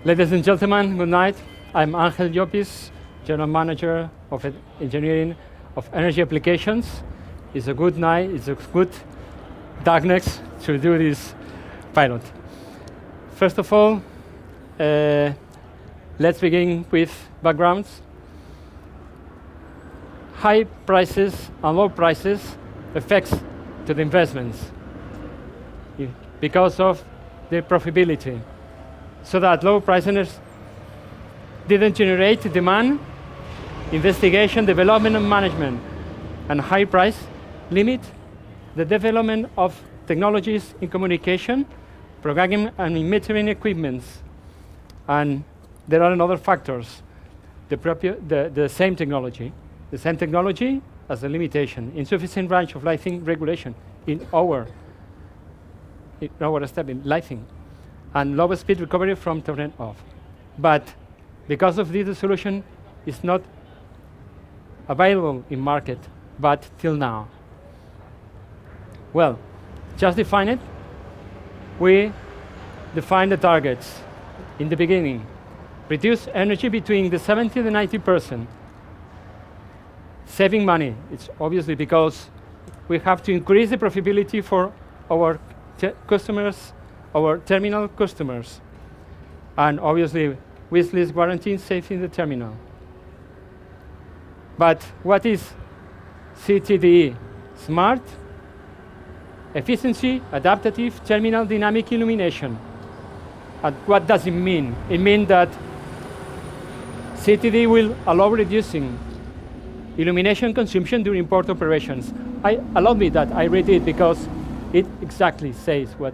Ladies and gentlemen, good night. I'm Ángel Llopis, General Manager of Engineering of Energy Applications. It's a good night, it's a good darkness to do this pilot. First of all, let's begin with backgrounds. High prices and low prices affects to the investments because of the profitability. So that low prices didn't generate demand, investigation, development, and management. And high price limit the development of technologies in communication, programming, and metering equipments. And there are other factors. The same technology as a limitation. Insufficient range of lighting regulation in our step in lighting. And lower speed recovery from turning off. But because of this, the solution is not available in market, but till now. Well, just define it. We define the targets in the beginning. Reduce energy between the 70 and 90%. Saving money, it's obviously because we have to increase the profitability for our customers, our terminal customers, and obviously with list guaranteeing safety in the terminal. But what is CTDE? Smart, efficiency, adaptive, terminal dynamic illumination. And what does it mean? It means that CTDE will allow reducing illumination consumption during port operations. Allow me that I read it because it exactly says what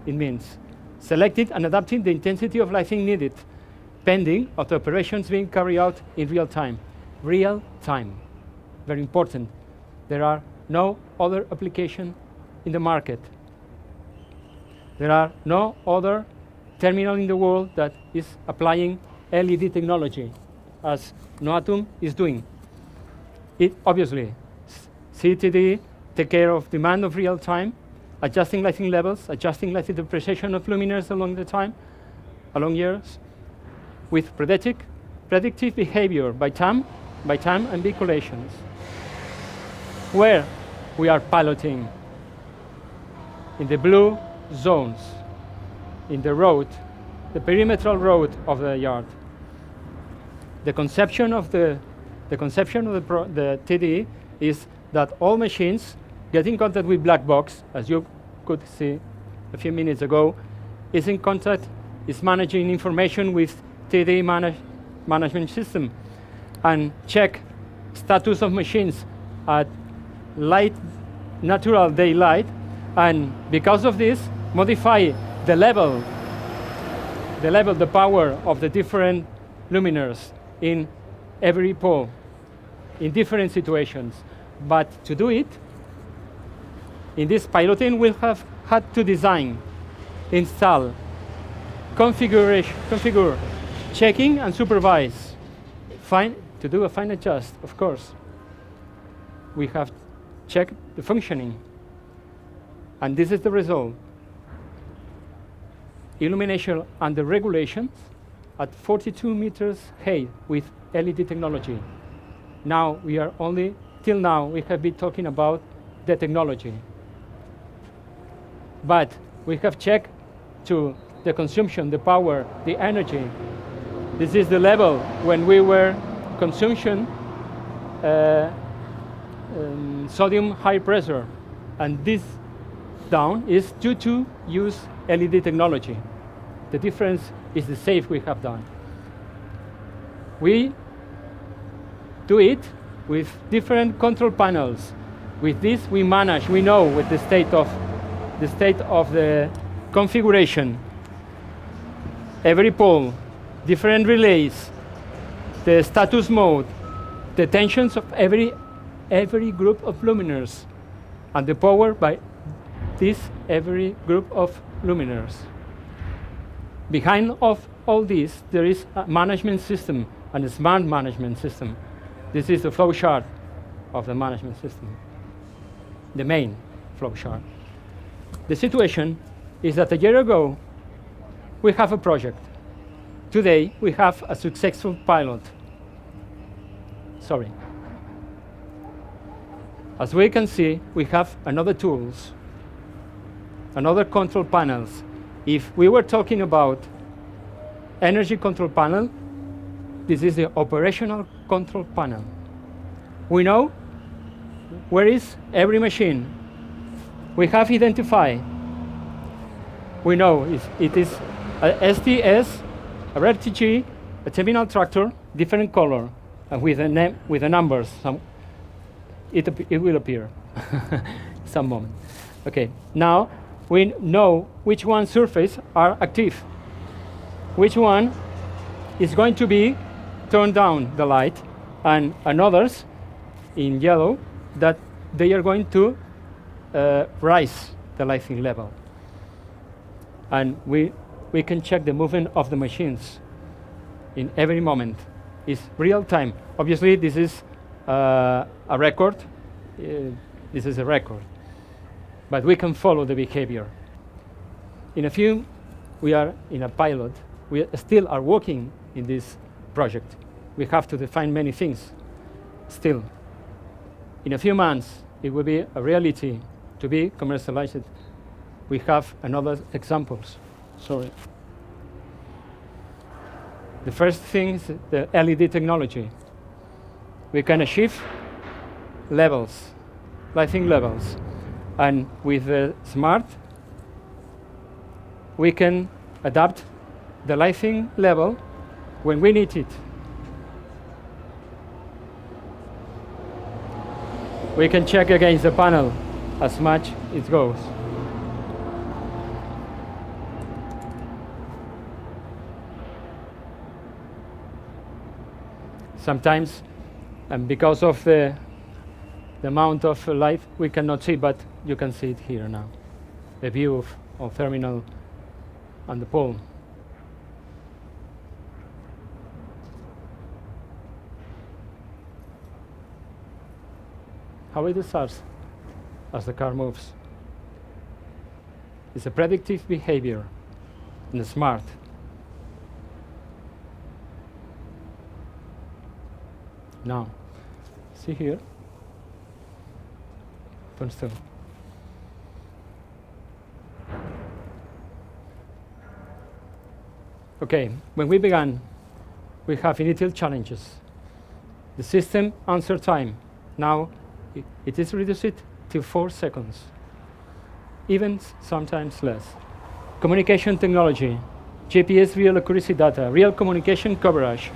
it means. Selected and adapting the intensity of lighting needed, pending of the operations being carried out in real time. Real time, very important. There are no other application in the market. There are no other terminal in the world that is applying LED technology, as Noatum is doing. It obviously, CTD take care of demand of real time, adjusting lighting levels, adjusting lighting depreciation of luminaires along years, with predictive behavior by time and big collisions. Where we are piloting? In the blue zones, in the road, the perimeter road of the yard. The conception of the TDE is that all machines get in contact with black box, as you could see a few minutes ago, is in contact, is managing information with TDE management system, and check status of machines at natural daylight, and because of this, modify the power of the different luminaires in every pole, in different situations. But to do it, in this piloting, we'll have had to design, install, configure, checking and supervise. To do a fine adjust, of course. We have checked the functioning. And this is the result. Illumination under regulations at 42 meters height with LED technology. Now we are till now we have been talking about the technology. But we have checked to the consumption, the power, the energy. This is the level when we were consumption sodium high pressure. And this down is due to use LED technology. The difference is the save we have done. We do it with different control panels. With this, we manage. We know with the state of the configuration. Every pole, different relays, the status mode, the tensions of every group of luminaires, and the power by every group of luminaires. Behind of all this, there is a management system and a smart management system. This is the flow chart of the management system, the main flow chart. The situation is that a year ago, we have a project. today we have a successful pilot. Sorry. As we can see, we have another tools, another control panels. If we were talking about energy control panel, this is the operational control panel. We know where is every machine. We have identified. We know it is a STS, a RTG, a terminal tractor, different color, and with a name, with the numbers. It will appear some moment. Okay, now we know which one surface are active, which one is going to be turned down the light, and others in yellow that they are going to rise the lighting level. And we can check the movement of the machines in every moment. It's real time. Obviously, this is a record. This is a record. But we can follow the behavior. In a few, we are in a pilot. We still are working in this project. We have to define many things still. In a few months, it will be a reality to be commercialized. We have another examples. Sorry. The first thing is the LED technology. We can achieve levels, lighting levels. And with the smart, we can adapt the lighting level when we need it. We can check against the panel as much it goes. Sometimes, and because of the amount of light, we cannot see, but you can see it here now. The view of terminal and the pole. How it starts as the car moves. It's a predictive behavior and smart. Now, see here. Still. Okay, when we began, we have initial challenges. The system answer time. Now, it is reduced to 4 seconds, even sometimes less. Communication technology, GPS real accuracy data, real communication coverage,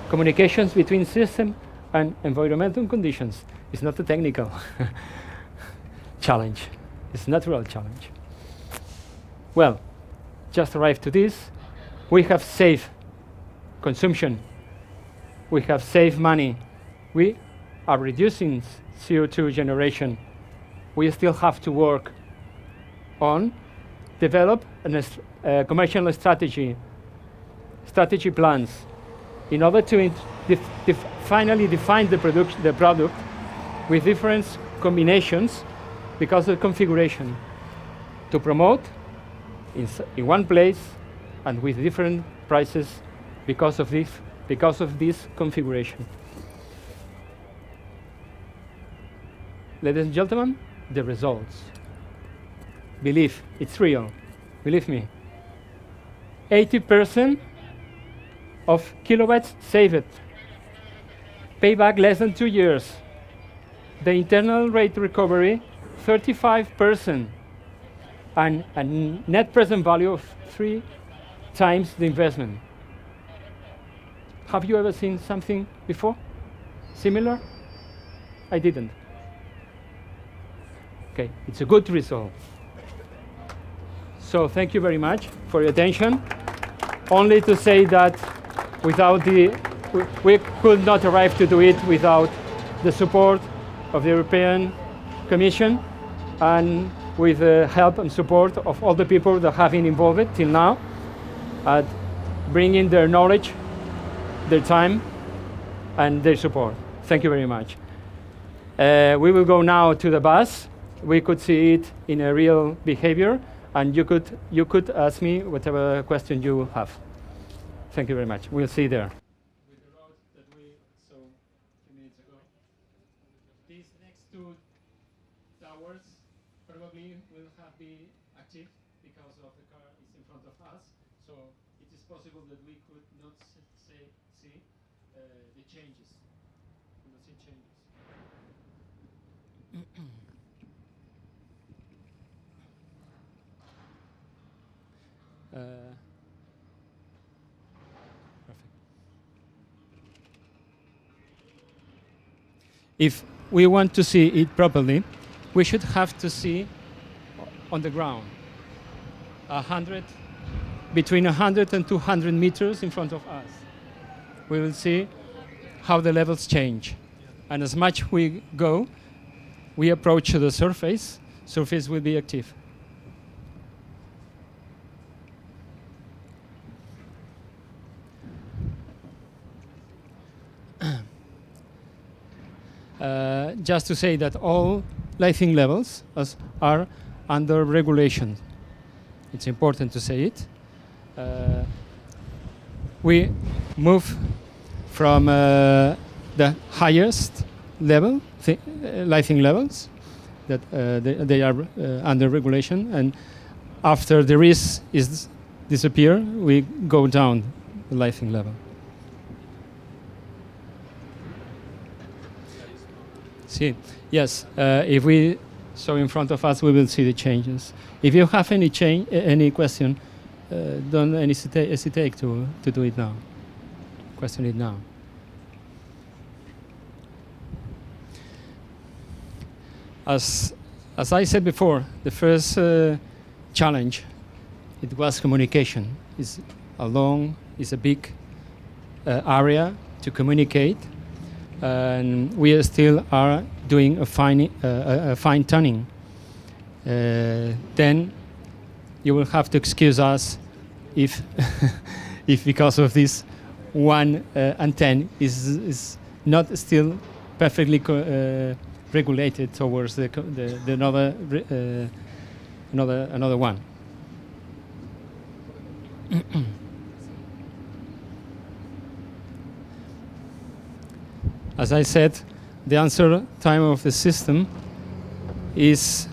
communications between system and environmental conditions. It's not a technical challenge. It's a natural challenge. Well, just arrived to this. We have saved consumption. We have saved money. We are reducing CO2 generation. We still have to work on develop a commercial strategy plans in order to finally define the product with different combinations because of configuration to promote in one place and with different prices because of this configuration. Ladies and gentlemen, the results. Believe, it's real. Believe me. 80% of kilowatts saved. Payback less than 2 years. The internal rate recovery, 35%. And a net present value of 3 times the investment. Have you ever seen something before? Similar? I didn't. Okay, it's a good result. So thank you very much for your attention. Only to say that we could not arrive to do it without the support of the European Commission and with the help and support of all the people that have been involved till now at bringing their knowledge, their time, and their support. Thank you very much. We will go now to the bus. We could see it in a real behavior, and you could ask me whatever question you have. Thank you very much. We'll see you there. With the road that we saw a few minutes ago, these next two towers probably will have be active because of the car is in front of us. So it is possible that we could not see the changes. We will see changes. Perfect. If we want to see it properly, we should have to see on the ground between 100 and 200 meters in front of us. We will see how the levels change. And as much we go, we approach the surface will be active. Just to say that all lighting levels are under regulation. It's important to say it. We move from the highest level, lighting levels, that they are under regulation, and after the risk is disappear, we go down the lighting level. See, yes. If we show in front of us, we will see the changes. If you have any question, don't hesitate to do it now. Question it now. As I said before, the first challenge, it was communication. It's a big area to communicate. And we still are doing a fine tuning. Then you will have to excuse us if because of this one antenna is not still perfectly regulated towards another one. As I said, the answer time of the system is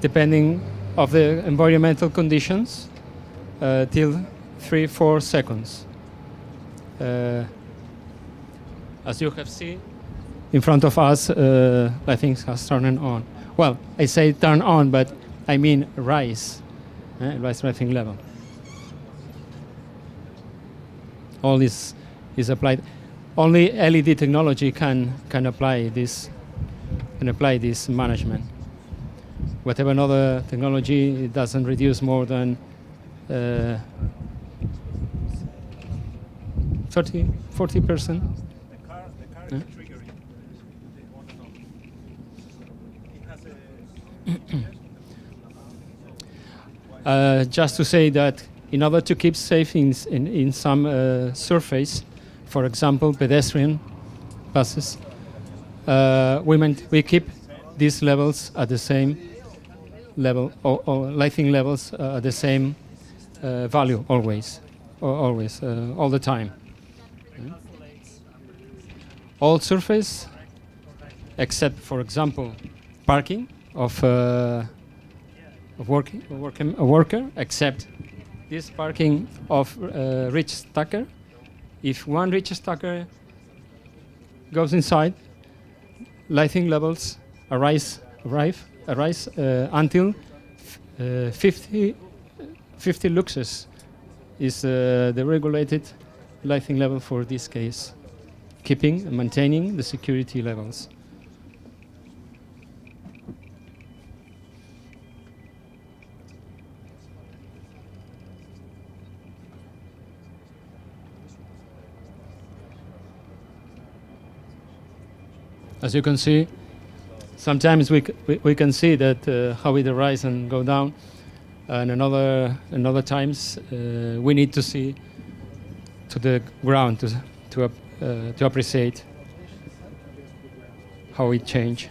depending of the environmental conditions till 3-4 seconds. As you have seen in front of us, lighting has turned on. Well, I say turn on, but I mean rise lighting level. All this is applied. Only LED technology can apply this management. Whatever another technology, it doesn't reduce more than 40%. The car is triggering. They want to know. It has a just to say that in order to keep safe in some surface, for example, pedestrian buses, we keep these levels at the same level, or lighting levels at the same value always, all the time. All surface, except, for example, parking of a worker, except this parking of rich stacker. If one rich stacker goes inside, lighting levels arise until 50 luxes is the regulated lighting level for this case, keeping and maintaining the security levels. As you can see, sometimes we can see that how it rise and go down, and another times we need to see to the ground to appreciate how it change.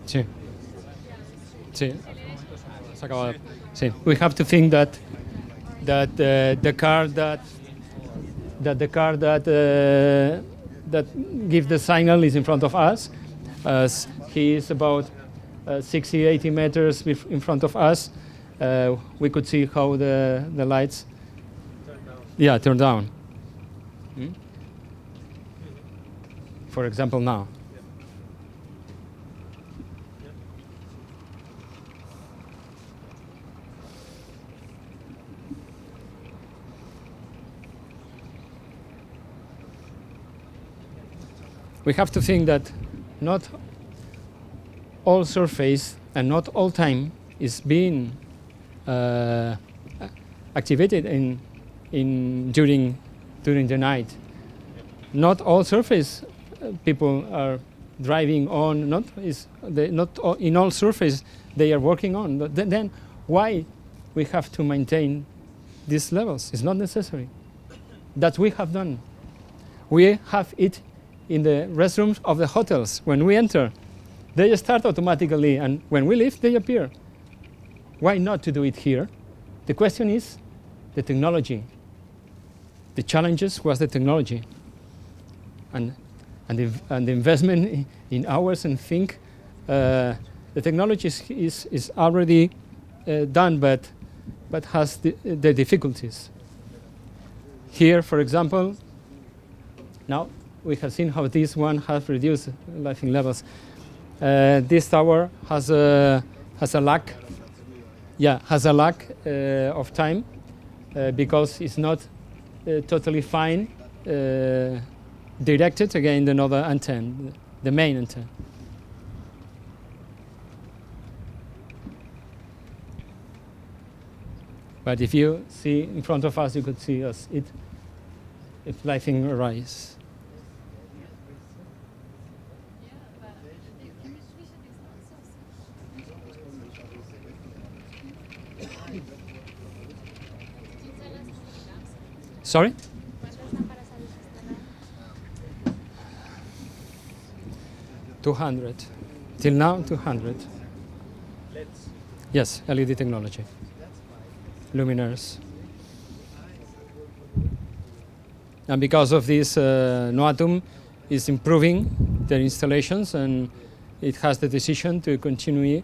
Sí. Sí. Se acaba. Sí. We have to think that the car that gives the signal is in front of us. He is about 60, 80 meters in front of us. We could see how the lights turn down. For example, now. We have to think that not all surface and not all time is being activated during the night. Not all surface people are driving on. Not in all surface they are working on. But then why we have to maintain these levels? It's not necessary. That we have done. We have it in the restrooms of the hotels. When we enter, they start automatically, and when we leave, they appear. Why not to do it here? The question is the technology. The challenges was the technology, and the investment in hours and think. The technology is already done, but has the difficulties. Here, for example, now we have seen how this one has reduced lighting levels. This tower has a lag. Yeah, has a lag of time because it's not totally fine directed again another antenna, the main antenna. But if you see in front of us, you could see us if lighting rise. Sorry? 200. Till now, 200. LEDs. Yes, LED technology. Luminaires. And because of this, Noatum is improving their installations, and it has the decision to continue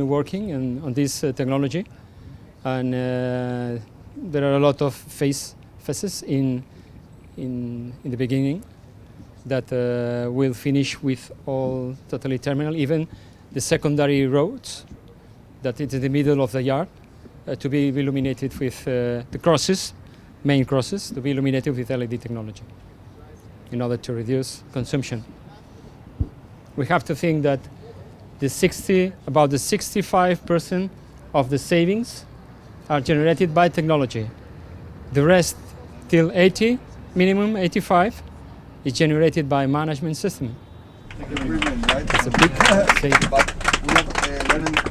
working on this technology. And there are a lot of phases in the beginning that will finish with all totally terminal, even the secondary roads that is in the middle of the yard to be illuminated with the crosses, main crosses, to be illuminated with LED technology in order to reduce consumption. We have to think that about the 65% of the savings are generated by technology. The rest, till 80, minimum 85, is generated by management system. Agreement, right? It's a big saving. But we have learned